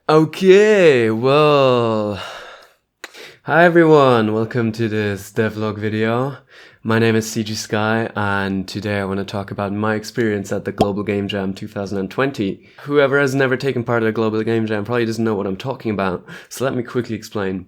Okay, well, hi everyone, welcome to this devlog video. My name is CGSky and today I want to talk about my experience at the Global Game Jam 2020. Whoever has never taken part of the Global Game Jam probably doesn't know what I'm talking about, so let me quickly explain.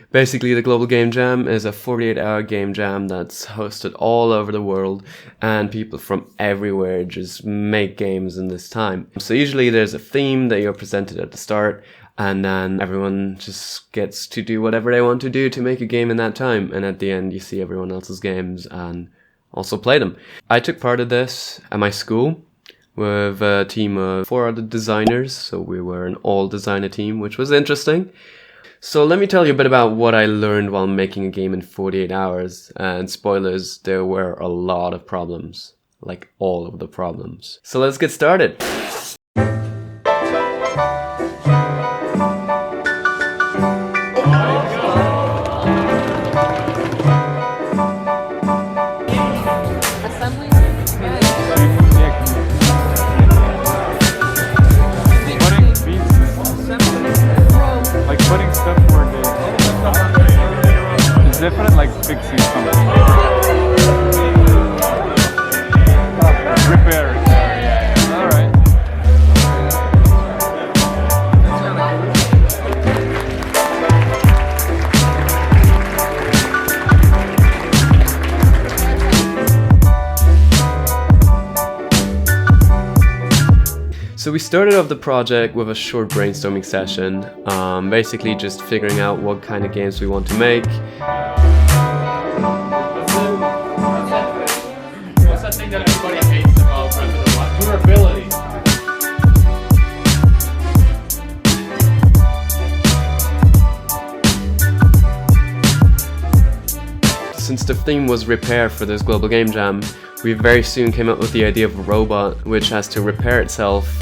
Basically, the Global Game Jam is a 48-hour game jam that's hosted all over the world, and people from everywhere just make games in this time. So usually there's a theme that you're presented at the start, and then everyone just gets to do whatever they want to do to make a game in that time, and at the end you see everyone else's games and also play them. I took part of this at my school with a team of 4 other designers, so we were an all-designer team, which was interesting. So let me tell you a bit about what I learned while making a game in 48 hours. And spoilers, there were a lot of problems. Like all of the problems. So let's get started. Different, like fixing something. Repair, yeah. Alright. So we started off the project with a short brainstorming session, basically just figuring out what kind of games we want to make. What's that thing that everybody hates about durability? Since the theme was repair for this Global Game Jam, we very soon came up with the idea of a robot which has to repair itself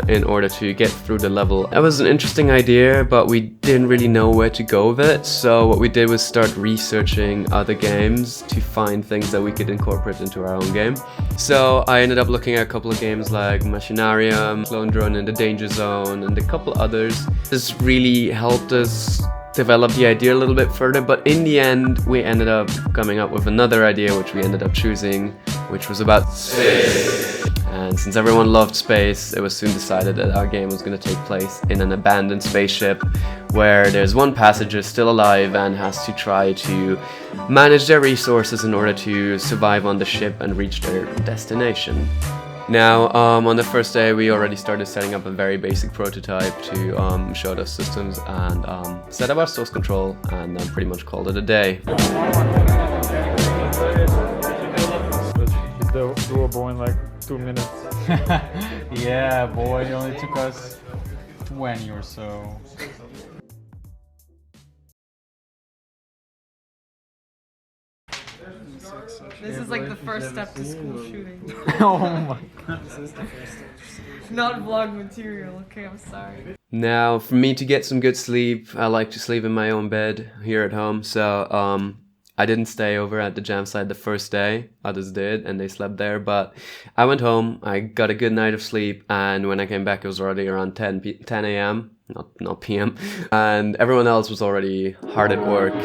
in order to get through the level. That was an interesting idea, but we didn't really know where to go with it, so what we did was start researching other games to find things that we could incorporate into our own game. So I ended up looking at a couple of games like Machinarium, Clone Drone in the Danger Zone, and a couple others. This really helped us develop the idea a little bit further, but in the end we ended up coming up with another idea which we ended up choosing, which was about space. And since everyone loved space, it was soon decided that our game was going to take place in an abandoned spaceship where there's one passenger still alive and has to try to manage their resources in order to survive on the ship and reach their destination. Now, on the first day, we already started setting up a very basic prototype to show those systems and set up our source control, and then pretty much called it a day. Doable in like 2 minutes. Yeah, boy, it only took us 20 or so. This is like the first step to school shooting. Oh my god. This is the first step to school. Not vlog material, okay, I'm sorry. Now, for me to get some good sleep, I like to sleep in my own bed here at home, so I didn't stay over at the jam site the first day. Others did, and they slept there, but I went home, I got a good night of sleep, and when I came back it was already around 10 a.m., not p.m., and everyone else was already hard at work.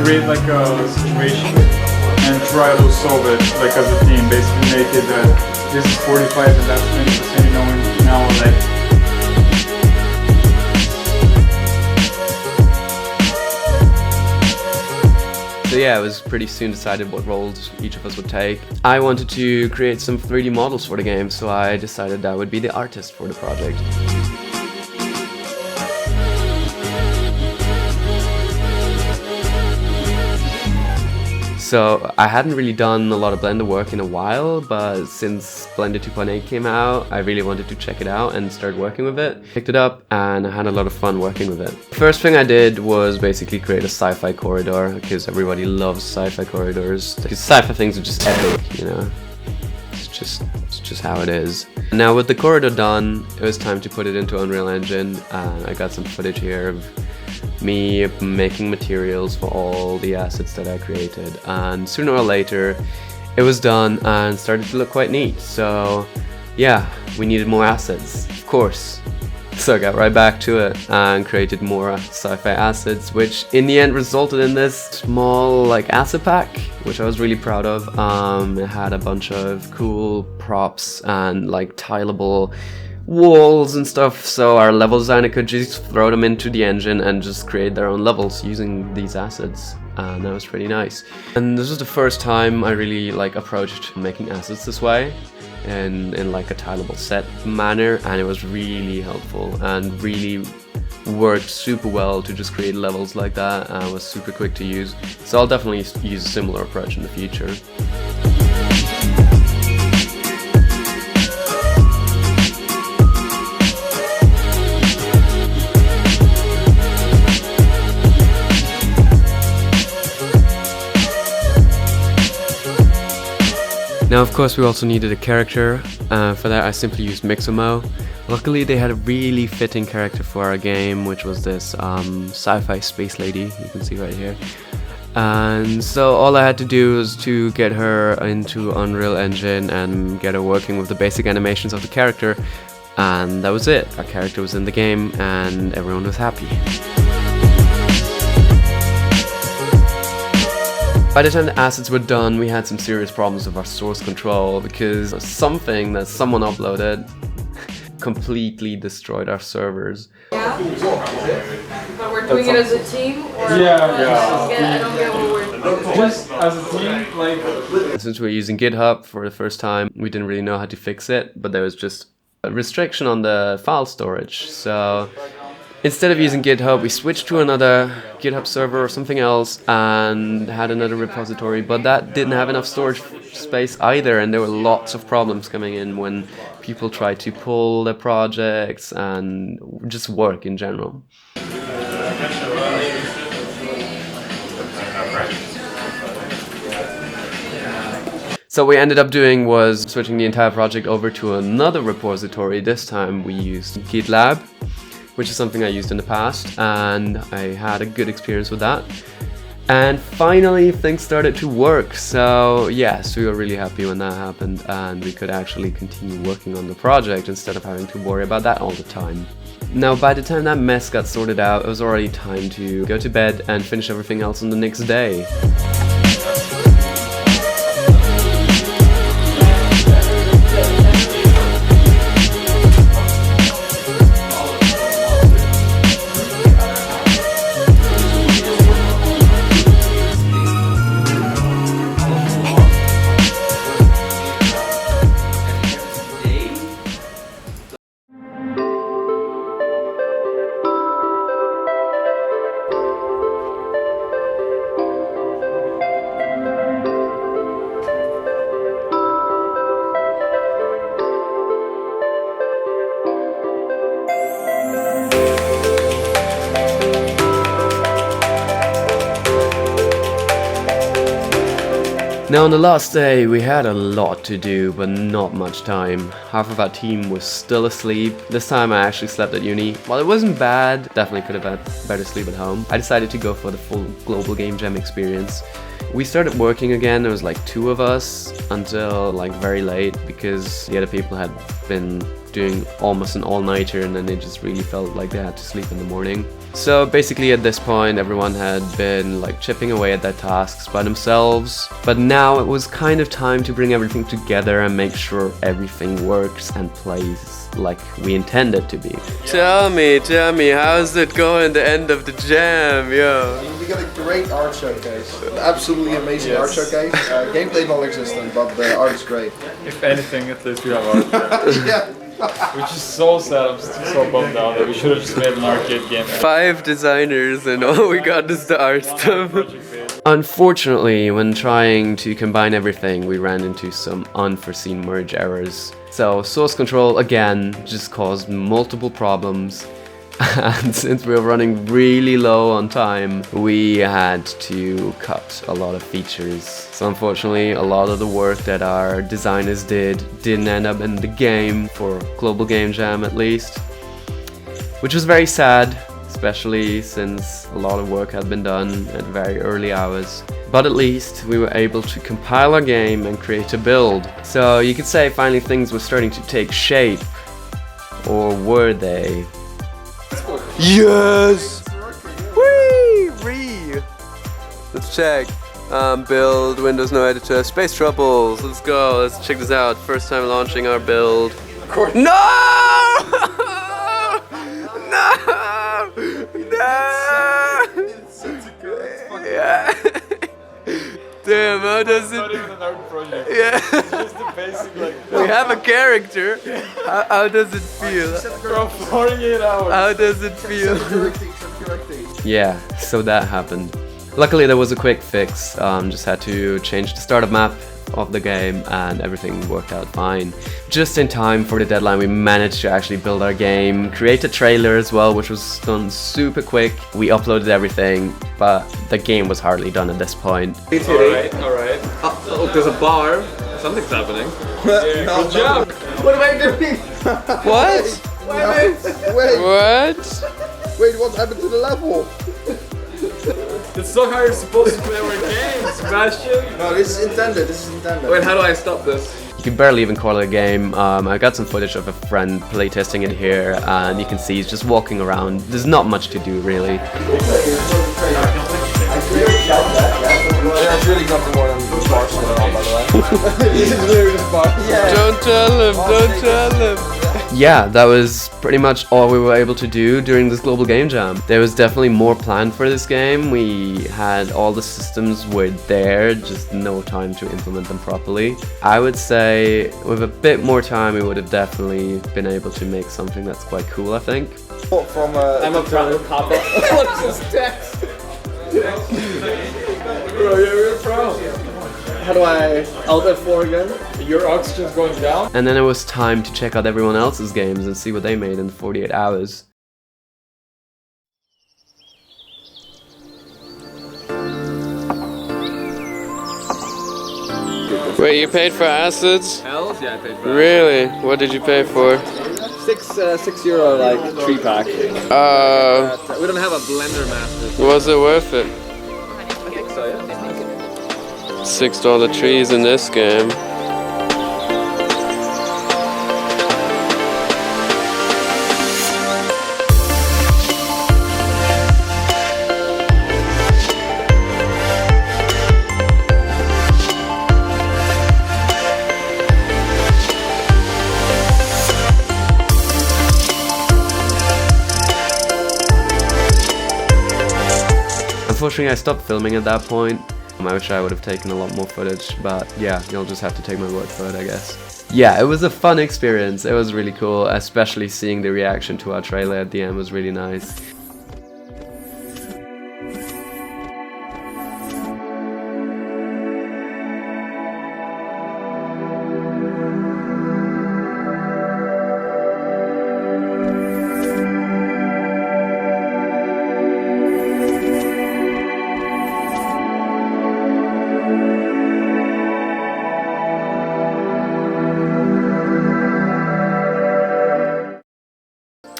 Create like a situation and try to solve it like as a team. Basically make it that this is 45 and that's 20%, you know, and now like. So yeah, it was pretty soon decided what roles each of us would take. I wanted to create some 3D models for the game, so I decided I would be the artist for the project. So I hadn't really done a lot of Blender work in a while, but since Blender 2.8 came out, I really wanted to check it out and start working with it. Picked it up and I had a lot of fun working with it. First thing I did was basically create a sci-fi corridor, because everybody loves sci-fi corridors. Because sci-fi things are just epic, you know? It's just how it is. Now with the corridor done, it was time to put it into Unreal Engine, and I got some footage here of me making materials for all the assets that I created, and sooner or later it was done and started to look quite neat. So yeah, we needed more assets, of course. So I got right back to it and created more sci-fi assets, which in the end resulted in this small like asset pack, which I was really proud of. It had a bunch of cool props and like tileable walls and stuff, so our level designer could just throw them into the engine and just create their own levels using these assets, and that was pretty nice. And this was the first time I really like approached making assets this way, in like a tileable set manner, and it was really helpful and really worked super well to just create levels like that, and was super quick to use. So I'll definitely use a similar approach in the future. Now of course we also needed a character. For that I simply used Mixamo. Luckily they had a really fitting character for our game, which was this sci-fi space lady, you can see right here. And so all I had to do was to get her into Unreal Engine and get her working with the basic animations of the character, and that was it. Our character was in the game and everyone was happy. By the time the assets were done, we had some serious problems with our source control, because something that someone uploaded completely destroyed our servers. Yeah? But we're doing it as a team? Or Yeah. I don't get what we're... Just as a team, like... Since we were using GitHub for the first time, we didn't really know how to fix it, but there was just a restriction on the file storage. So instead of using GitHub, we switched to another GitHub server or something else and had another repository, but that didn't have enough storage space either, and there were lots of problems coming in when people tried to pull their projects and just work in general. So what we ended up doing was switching the entire project over to another repository. This time we used GitLab, which is something I used in the past, and I had a good experience with that. And finally things started to work, so yes, we were really happy when that happened, and we could actually continue working on the project instead of having to worry about that all the time. Now by the time that mess got sorted out, it was already time to go to bed and finish everything else on the next day. Now on the last day we had a lot to do, but not much time. Half of our team was still asleep. This time I actually slept at uni. While it wasn't bad, definitely could have had better sleep at home, I decided to go for the full Global Game Jam experience. We started working again, there was like 2 of us, until like very late, because the other people had been doing almost an all-nighter and then they just really felt like they had to sleep in the morning. So basically at this point everyone had been like chipping away at their tasks by themselves, but now it was kind of time to bring everything together and make sure everything works and plays like we intend it to be. Tell me, how's it going, the end of the jam, yo? We got a great art showcase, an absolutely amazing art showcase. Gameplay non-existent, but the art is great. If anything, at least we have art. Yeah. Which is so sad, I'm still so bummed out that we should have just made an arcade game. 5 designers and all we got is the art stuff. Project base. Unfortunately, when trying to combine everything, we ran into some unforeseen merge errors. So source control again just caused multiple problems. And since we were running really low on time, we had to cut a lot of features. So unfortunately, a lot of the work that our designers didn't end up in the game, for Global Game Jam at least. Which was very sad, especially since a lot of work had been done at very early hours. But at least we were able to compile our game and create a build. So you could say finally things were starting to take shape. Or were they? Yes! Whee! Let's check. Build, Windows no editor, space troubles. Let's go, let's check this out. First time launching our build. No! No! No! Yeah. Damn, how does it? Not even an art project. Yeah. It's just a basic like. We have a character. How does it feel? From 48 hours. How does it feel? Yeah, so that happened. Luckily there was a quick fix. Just had to change the startup map of the game and everything worked out fine. Just in time for the deadline we managed to actually build our game, create a trailer as well, which was done super quick. We uploaded everything, but the game was hardly done at this point. Alright. Oh, there's a bar. Something's happening. Good job. What am I doing? What? Wait, What? what happened to the level? That's not how you're supposed to play our game, Sebastian. No, this is intended. Wait, how do I stop this? You can barely even call it a game. I got some footage of a friend playtesting it here, and you can see he's just walking around. There's not much to do, really. Yeah, it's really nothing more than Barcelona, by the way. This is literally just Barcelona. Don't tell him. Yeah, that was pretty much all we were able to do during this Global Game Jam. There was definitely more planned for this game. We had all the systems were there, just no time to implement them properly. I would say with a bit more time we would have definitely been able to make something that's quite cool, I think. I'm a proud papa. What's this text? Bro, you're a pro. How do I Alt F4 again? Your oxygen's going down. And then it was time to check out everyone else's games and see what they made in 48 hours. Wait, you paid for acids? Hells? Yeah, I paid for Really? What did you pay for? €6 like 3-pack. We don't have a blender master. Was it worth it? I think so, yeah. $6 trees in this game. Unfortunately, I stopped filming at that point. I wish I would have taken a lot more footage, but yeah, you'll just have to take my word for it, I guess. Yeah, it was a fun experience. It was really cool, especially seeing the reaction to our trailer at the end was really nice.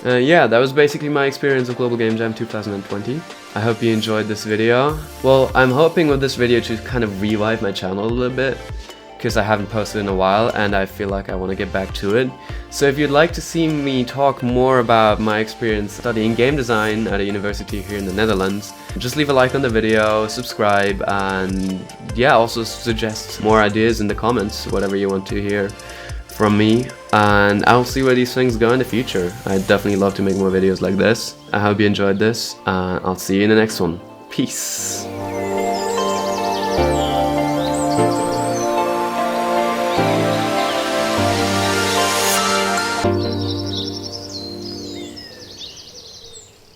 Yeah, that was basically my experience of Global Game Jam 2020. I hope you enjoyed this video. Well, I'm hoping with this video to kind of revive my channel a little bit, because I haven't posted in a while and I feel like I want to get back to it. So if you'd like to see me talk more about my experience studying game design at a university here in the Netherlands, just leave a like on the video, subscribe, and yeah, also suggest more ideas in the comments, whatever you want to hear from me, and I'll see where these things go in the future. I'd definitely love to make more videos like this. I hope you enjoyed this, and I'll see you in the next one. Peace.